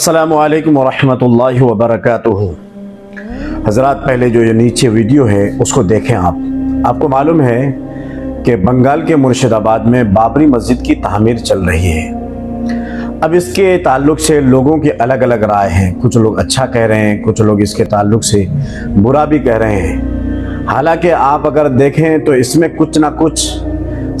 अस्सलामुअलैकुम वरहमतुल्लाहि वबरकातुहू। हज़रात, पहले जो ये नीचे वीडियो है उसको देखें। आपको मालूम है कि बंगाल के मुर्शिदाबाद में बाबरी मस्जिद की तामीर चल रही है। अब इसके ताल्लुक से लोगों की अलग अलग राय है। कुछ लोग अच्छा कह रहे हैं, कुछ लोग इसके ताल्लुक से बुरा भी कह रहे हैं। हालांकि आप अगर देखें तो इसमें कुछ ना कुछ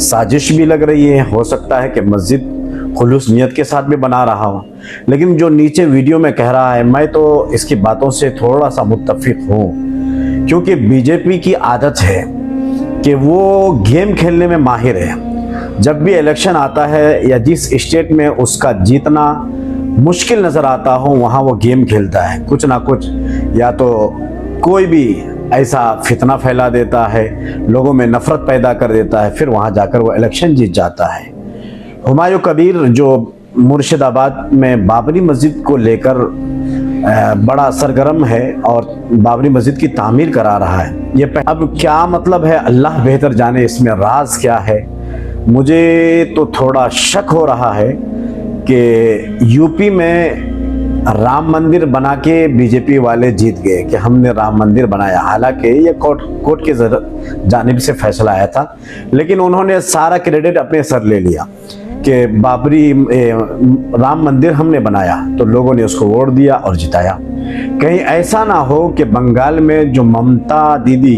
साजिश भी लग रही है। हो सकता है कि मस्जिद खुलूस नियत के साथ भी बना रहा हूँ, लेकिन जो नीचे वीडियो में कह रहा है, मैं तो इसकी बातों से थोड़ा सा मुत्तफिक हूँ, क्योंकि बीजेपी की आदत है कि वो गेम खेलने में माहिर है। जब भी इलेक्शन आता है या जिस स्टेट में उसका जीतना मुश्किल नज़र आता हो, वहाँ वो गेम खेलता है। कुछ ना कुछ, या तो कोई भी ऐसा फितना फैला देता है, लोगों में नफरत पैदा कर देता है, फिर वहाँ जाकर वो इलेक्शन जीत जाता है। हुमायूं कबीर जो मुर्शिदाबाद में बाबरी मस्जिद को लेकर बड़ा सरगर्म है और बाबरी मस्जिद की तामीर करा रहा है, ये अब क्या मतलब है, अल्लाह बेहतर जाने इसमें राज क्या है। मुझे तो थोड़ा शक हो रहा है कि यूपी में राम मंदिर बना के बीजेपी वाले जीत गए कि हमने राम मंदिर बनाया। हालांकि ये कोर्ट के जानिब से फैसला आया था, लेकिन उन्होंने सारा क्रेडिट अपने सर ले लिया कि बाबरी राम मंदिर हमने बनाया, तो लोगों ने उसको वोट दिया और जिताया। कहीं ऐसा ना हो कि बंगाल में जो ममता दीदी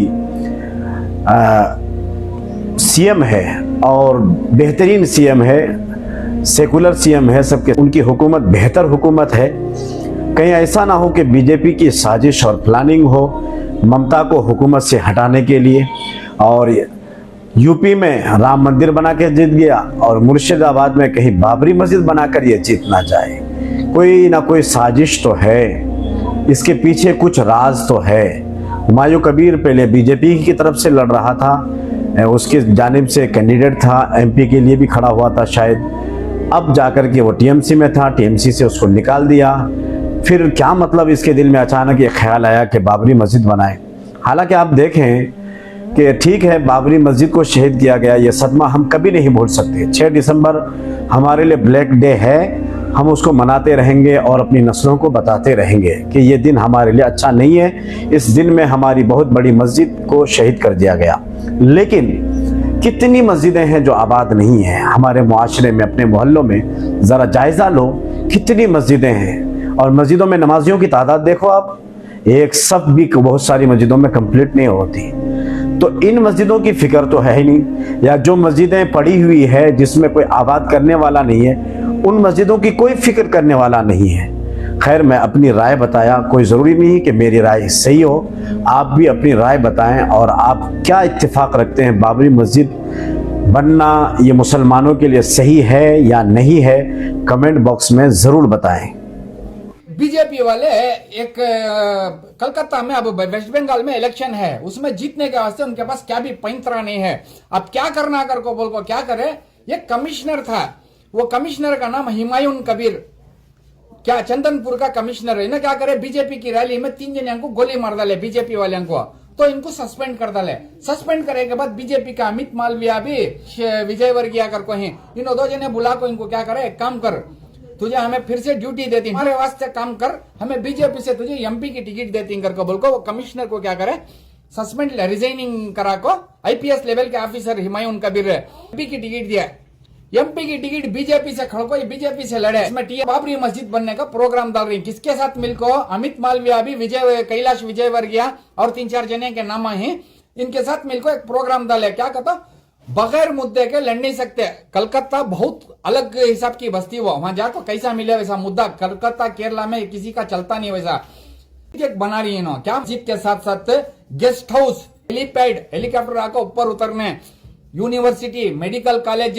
सीएम है और बेहतरीन सीएम है, सेकुलर सीएम है, सबके उनकी हुकूमत बेहतर हुकूमत है, कहीं ऐसा ना हो कि बीजेपी की साजिश और प्लानिंग हो ममता को हुकूमत से हटाने के लिए, और यूपी में राम मंदिर बना के जीत गया और मुर्शिदाबाद में कहीं बाबरी मस्जिद बनाकर ये जीत ना जाए। कोई ना कोई साजिश तो है, इसके पीछे कुछ राज तो है। हुमायूं कबीर पहले बीजेपी की तरफ से लड़ रहा था, उसके जानिब से कैंडिडेट था, एमपी के लिए भी खड़ा हुआ था शायद। अब जाकर के वो टीएमसी में था, टीएमसी से उसको निकाल दिया। फिर क्या मतलब, इसके दिल में अचानक ये ख्याल आया कि बाबरी मस्जिद बनाए। हालांकि आप देखें कि ठीक है, बाबरी मस्जिद को शहीद किया गया, ये सदमा हम कभी नहीं भूल सकते। 6 दिसंबर हमारे लिए ब्लैक डे है, हम उसको मनाते रहेंगे और अपनी नस्लों को बताते रहेंगे कि ये दिन हमारे लिए अच्छा नहीं है। इस दिन में हमारी बहुत बड़ी मस्जिद को शहीद कर दिया गया। लेकिन कितनी मस्जिदें हैं जो आबाद नहीं हैं हमारे मुआशरे में, अपने मोहल्लों में ज़रा जायज़ा लो, कितनी मस्जिदें हैं। और मस्जिदों में नमाजियों की तादाद देखो आप, एक सब भी बहुत सारी मस्जिदों में कंप्लीट नहीं होती। तो इन मस्जिदों की फिक्र तो है ही नहीं, या जो मस्जिदें पड़ी हुई है जिसमें कोई आबाद करने वाला नहीं है, उन मस्जिदों की कोई फिक्र करने वाला नहीं है। खैर, मैं अपनी राय बताया, कोई ज़रूरी नहीं कि मेरी राय सही हो, आप भी अपनी राय बताएं। और आप क्या इत्तेफाक रखते हैं, बाबरी मस्जिद बनना ये मुसलमानों के लिए सही है या नहीं है, कमेंट बॉक्स में ज़रूर बताएं। बीजेपी वाले एक कलकत्ता में, अब वेस्ट बंगाल में इलेक्शन है, उसमें जीतने के वास्ते उनके पास क्या भी पैंतरा नहीं है। अब क्या करना कर को बोल को क्या करे। ये कमिश्नर था, वो कमिश्नर का नाम हुमायूं कबीर, क्या चंदनपुर का कमिश्नर है ना। क्या करे, बीजेपी की रैली में 3 जन को गोली मार डाले बीजेपी वाले को, तो इनको सस्पेंड कर डाले। सस्पेंड करे के बाद बीजेपी का अमित मालविया भी विजयवर्गीय कर को ही, इन 2 जने बुला को इनको क्या करे, एक काम कर, तुझे हमें फिर से ड्यूटी देती, हमारे वास्ते काम कर, हमें बीजेपी से तुझे एमपी की टिकट देती करके बोल को वो कमिश्नर को क्या करे, सस्पेंड रिजाइनिंग करा को आईपीएस लेवल के ऑफिसर हुमायूं कबीर एमपी की टिकट दिया। एमपी की टिकट बीजेपी से खड़को, बीजेपी से लड़े, इसमें बाबरी मस्जिद बनने का प्रोग्राम डाल रही। किसके साथ मिलकर, अमित मालविया भी, कैलाश विजयवर्गीय और 3-4 जने के नाम है, इनके साथ मिलकर एक प्रोग्राम डाले। क्या कहता, बगैर मुद्दे के लड़ नहीं सकते। कलकत्ता बहुत अलग हिसाब की बस्ती, वो वहां जाकर कैसा मिले वैसा मुद्दा, कलकत्ता केरला में किसी का चलता नहीं वैसा बना रही है ना। क्या मस्जिद के साथ साथ गेस्ट हाउस, हेलीपैड, हेलीकॉप्टर आकर ऊपर उतरने, यूनिवर्सिटी, मेडिकल कॉलेज,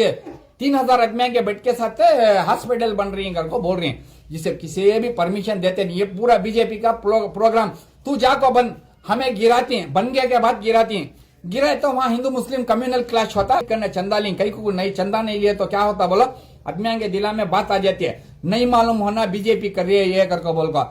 3000 आदमी के बेड के साथ हॉस्पिटल बन रही है को बोल रही है, जिसे किसी भी परमिशन देते नहीं। ये पूरा बीजेपी का प्रोग्राम। तू जाको बन, हमें गिराती है, बन गया के बाद गिराती है, गिराए तो वहां हिंदू मुस्लिम कम्युनल क्लैश होता है। चंदा ली, कई को नहीं चंदा नहीं लिए तो क्या होता बोलो, आदमियों के दिला में बात आ जाती है, नहीं मालूम होना बीजेपी कर रही है ये करके बोल का।